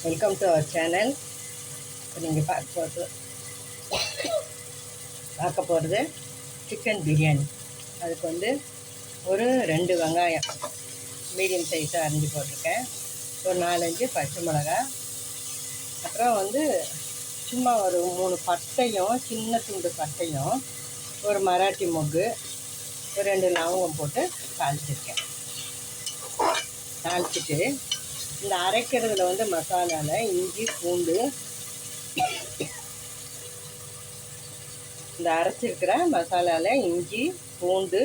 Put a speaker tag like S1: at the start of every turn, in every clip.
S1: Welcome to our channel. இப்போ நீங்கள் பார்க்க போகிறது சிக்கன் பிரியாணி. அதுக்கு வந்து ஒரு 2 வெங்காயம் மீடியம் சைஸாக அரிஞ்சு போட்டிருக்கேன். ஒரு 4-5 பச்சை மிளகா, அப்புறம் வந்து சும்மா ஒரு 3 பட்டையும், சின்ன துண்டு பட்டையும், ஒரு மராட்டி மொக்கு, ஒரு 2 லவங்கம் போட்டு தாளிச்சிருக்கேன். தாளிச்சிட்டு இந்த அரைக்கிறதுல வந்து மசாலாவில் இஞ்சி பூண்டு, இந்த அரைச்சிருக்கிற மசாலாவில் இஞ்சி பூண்டு,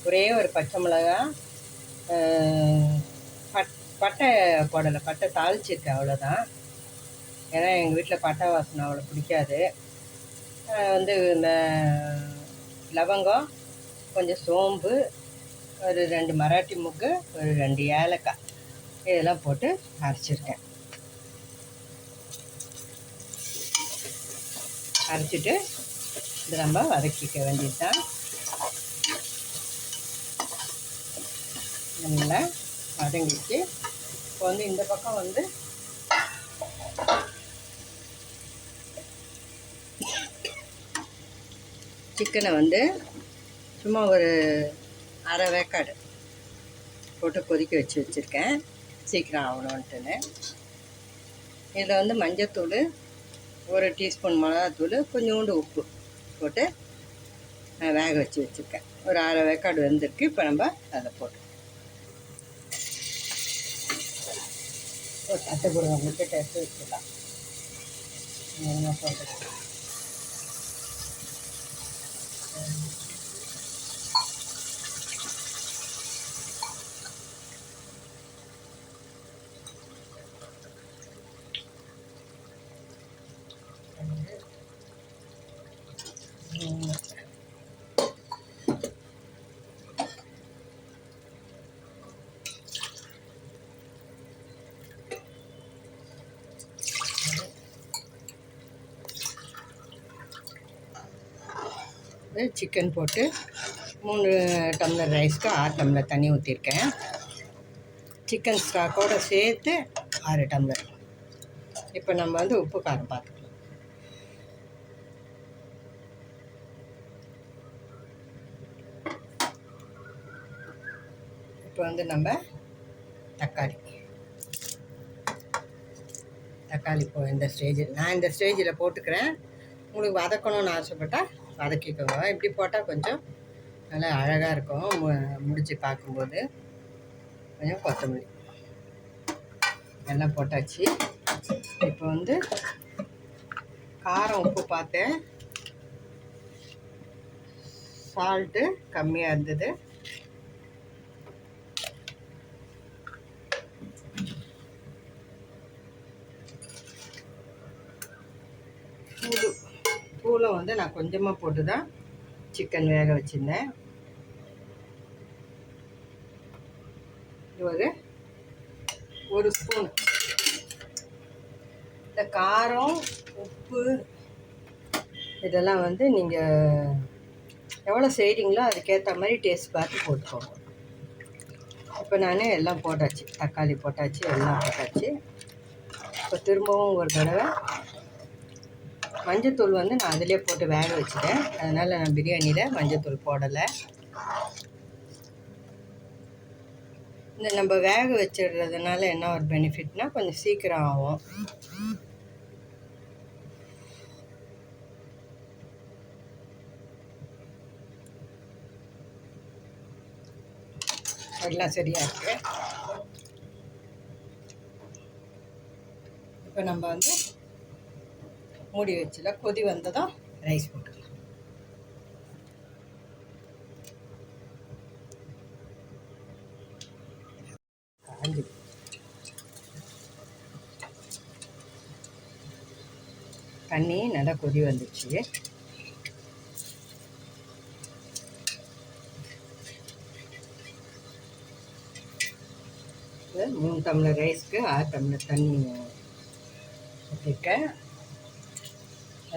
S1: ஒரே ஒரு பச்சை மிளகா, பட்டை போடலை, பட்டை தாளிச்சிருக்கேன், அவ்வளோதான். ஏன்னா எங்கள் வீட்டில் பட்டை வாசனை அவ்வளோ பிடிக்காது. வந்து இந்த லவங்கம், கொஞ்சம் சோம்பு, ஒரு 2 மராட்டி முக்கு, ஒரு 2 ஏலக்காய், இதெல்லாம் போட்டு அரைச்சிருக்கேன். அரைச்சிட்டு இது நம்ம வதக்கிக்க வேண்டியது தான். நல்லா வதங்கிச்சு. இப்போ வந்து இந்த பக்கம் வந்து சிக்கனை வந்து சும்மா ஒரு அரை வேக்காடு போட்டு கொதிக்க வச்சுருக்கேன், சீக்கிரம் ஆகணுன்ட்டுன்னு. இதில் வந்து மஞ்சத்தூள், 1 டீஸ்பூன் மிளகாத்தூள், கொஞ்சோண்டு உப்பு போட்டு நான் வேக வச்சுருக்கேன். ஒரு அரை வேக்காடு வெந்திருக்கு. இப்போ நம்ம அதை போட்டு ஒரு தட்டை கொடுங்க, முட்டை எடுத்து வச்சுக்கலாம். என்ன சொல்கிறது, சிக்கன் போட்டு 3 டம்ளர் ரைஸ்க்கு 6 டம்ளர் தண்ணி ஊற்றிருக்கேன். சிக்கன் ஸ்டாக்கோடு சேர்த்து 6 டம்ளர். இப்போ நம்ம வந்து உப்பு காரம் பார்த்துக்கலாம். இப்போ வந்து நம்ம தக்காளி இப்போ இந்த ஸ்டேஜில் நான் இந்த ஸ்டேஜில் போட்டுக்கிறேன். உங்களுக்கு வதக்கணும்னு ஆசைப்பட்டால் வதக்கிக்கோங்க. இப்படி போட்டால் கொஞ்சம் நல்லா அழகாக இருக்கும். முடிச்சு பார்க்கும்போது கொஞ்சம் கொத்தமல்லி எல்லாம் போட்டாச்சு. இப்போ வந்து காரம் உப்பு பார்த்தேன், சால்ட்டு கம்மியாக இருந்தது. பூலை வந்து நான் கொஞ்சமாக போட்டு தான் சிக்கன் வேக வச்சுருந்தேன். இது ஒரு ஸ்பூன். இந்த காரம் உப்பு இதெல்லாம் வந்து நீங்கள் எவ்வளோ செய்கிறீங்களோ அதுக்கேற்ற மாதிரி டேஸ்ட் பார்த்து போட்டுக்கோங்க. இப்போ நான் எல்லாம் போட்டாச்சு, தக்காளி போட்டாச்சு, எல்லாம் போட்டாச்சு. இப்போ திரும்பவும் ஒரு தடவை மஞ்சத்தூள் வந்து நான் அதிலே போட்டு வேக வச்சுட்டேன். அதனால் நான் பிரியாணியில் மஞ்சத்தூள் போடலை. இந்த நம்ம வேக வச்சிடுறதுனால என்ன ஒரு பெனிஃபிட்னால் கொஞ்சம் சீக்கிரம் ஆகும். எல்லாம் சரியாக இருக்கு. இப்போ நம்ம வந்து மூடி வச்சுல கொதி வந்ததும் ரைஸ் போட்டுக்கலாம். தண்ணி நல்லா கொதி வந்துச்சு. இது 3 டம்ளர் ரைஸ்க்கு 6 டம்ளர் தண்ணி ஊற்றிருக்கேன்.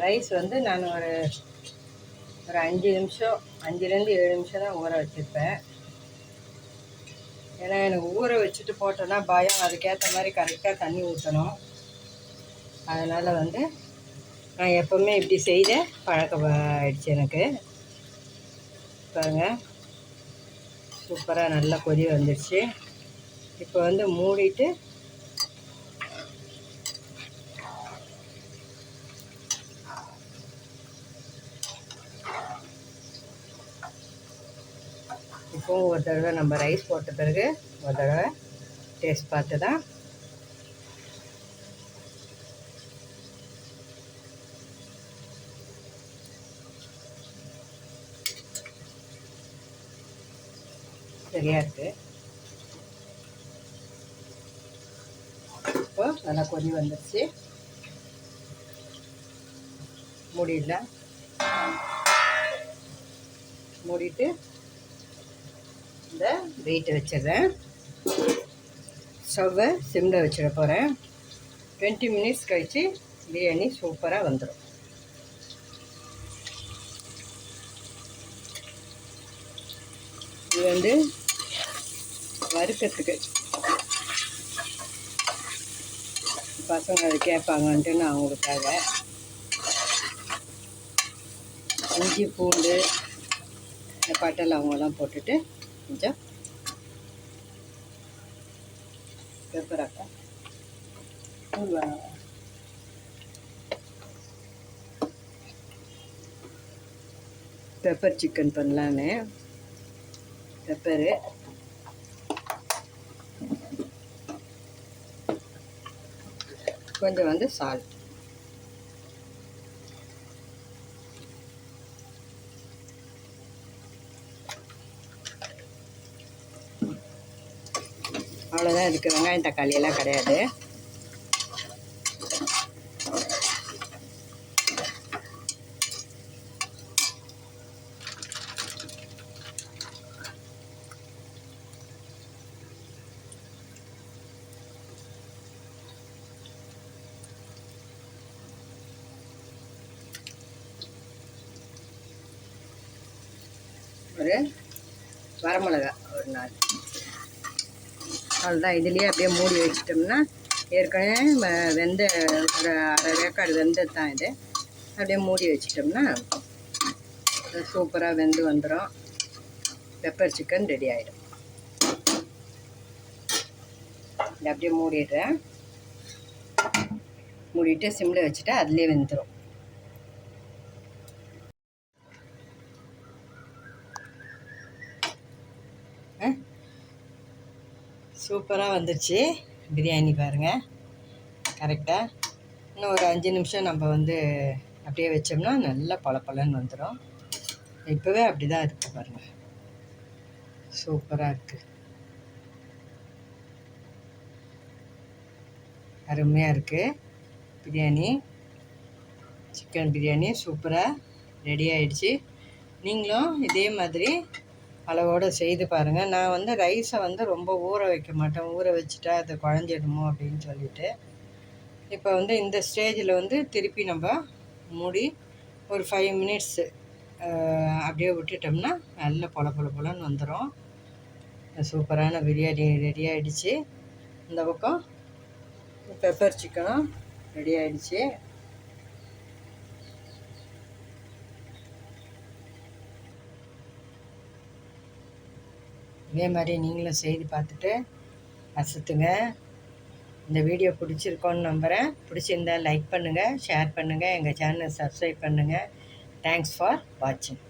S1: ரைஸ் வந்து நான் ஒரு 5 நிமிஷம், 5லேருந்து 7 நிமிஷம் தான் ஊற வச்சுருப்பேன். ஏன்னா எனக்கு ஊற வச்சுட்டு போட்டோன்னா பயம், அதுக்கேற்ற மாதிரி கரெக்டாக தண்ணி ஊற்றணும். அதனால் வந்து நான் எப்போவுமே இப்படி செய்த பழக்கம் ஆயிடுச்சு எனக்கு. பாருங்கள், சூப்பராக நல்லா கொதி வந்துடுச்சு. இப்போ வந்து மூடிட்டு இப்போவும் ஒரு தடவை நம்ம ரைஸ் போட்ட பிறகு ஒரு தடவை டேஸ்ட் பார்த்து தான் சரியாக இருக்குது. இப்போ நல்லா கொதி வந்துடுச்சு. மூடிடலாம். மூடிட்டு இந்த வெயிட்டை வச்சிடுறேன். ஸ்டவ்வை சிம்மில் வச்சிட போகிறேன். 20 மினிட்ஸ் கழித்து பிரியாணி சூப்பராக வந்துடும். இது வந்து வறுக்கிறதுக்கு பசங்க அதை கேட்பாங்கன்ட்டு நான் அவங்களுக்காக இஞ்சி பூண்டு பட்டை லவங்கெல்லாம் போட்டுட்டு கொஞ்சம் பெப்பராக்கா தூள் வேணாம், பெப்பர் சிக்கன் பண்ணலான்னு பெப்பரு, கொஞ்சம் வந்து சால்ட். அவ்வளோதான். இதுக்கு வெங்காயம் தக்காளி எல்லாம் கிடையாது. ஒரு வரமிளகா ஒரு 4. அவ்வளோதான். இதுலேயே அப்படியே மூடி வச்சிட்டோம்னா ஏற்கனவே வெந்த ஒரு அரை வேக்காடு வெந்தது தான் இது. அப்படியே மூடி வச்சிட்டோம்னா சூப்பராக வெந்து வந்துடும். பெப்பர் சிக்கன் ரெடி ஆகிடும். இதை அப்படியே மூடிடுறேன். மூடிட்டு சிம்மில் வச்சுட்டா அதுலேயே வெந்துடும். சூப்பராக வந்துடுச்சு பிரியாணி. பாருங்கள், கரெக்டாக இன்னும் ஒரு 5 நிமிஷம் நம்ம வந்து அப்படியே வச்சோம்னா நல்லா பளபளன்னு வந்துடும். இப்போவே அப்படி தான் இருக்குது பாருங்கள், சூப்பராக இருக்குது, அருமையாக இருக்குது. பிரியாணி, சிக்கன் பிரியாணி சூப்பராக ரெடி ஆகிடுச்சு. நீங்களும் இதே மாதிரி அளவோடு செய்து பாருங்கள். நான் வந்து ரைஸை வந்து ரொம்ப ஊற வைக்க மாட்டேன், ஊற வச்சுட்டா அது குழஞ்சிடுமோ அப்படின்னு சொல்லிட்டு. இப்போ வந்து இந்த ஸ்டேஜில் வந்து திருப்பி நம்ம மூடி ஒரு 5 மினிட்ஸு அப்படியே விட்டுட்டோம்னா நல்ல பொலன்னு வந்துடும். சூப்பரான பிரியாணி ரெடி ஆகிடுச்சு. இந்த பக்கம் பெப்பர் சிக்கனும் ரெடி ஆகிடுச்சு. இதே மாதிரி நீங்களும் செய்து பார்த்துட்டு அசத்துங்க. இந்த வீடியோ பிடிச்சிருக்கோன்னு நம்புகிறேன். பிடிச்சிருந்தால் லைக் பண்ணுங்கள், ஷேர் பண்ணுங்கள், எங்கள் சேனலை சப்ஸ்கிரைப் பண்ணுங்கள். தேங்க்ஸ் ஃபார் வாட்சிங்.